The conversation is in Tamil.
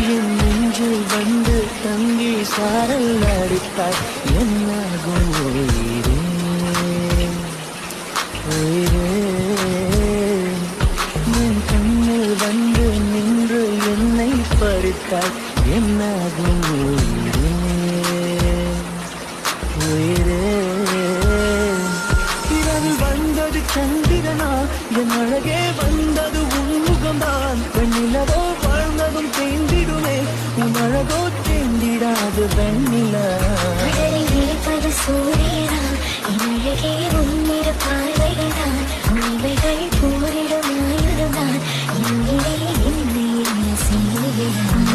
என் நெஞ்சில் வந்து தங்கி சாரல் அடித்தாய் என்னாகும் உயிரே உயிரே என் கண்ணில் வந்து நின்று என்னை பறித்தாய் என்னாகும் உயிரே உயிரே இரவில் வந்தது சந்திரனா என் அழகே வந்தது உன்முகம்தான் பெண்ணிலவோ வாழ்ந்ததும் தேந்திடுமே உன் அழகோ தேந்திடாது வெண்ணிலா சூரியனா என் அழகே உன்னிட பார்வைதான் உண்மைகள் கூறிடும் ஆயுதம்தான் என்னை என்ன செய்கிறான்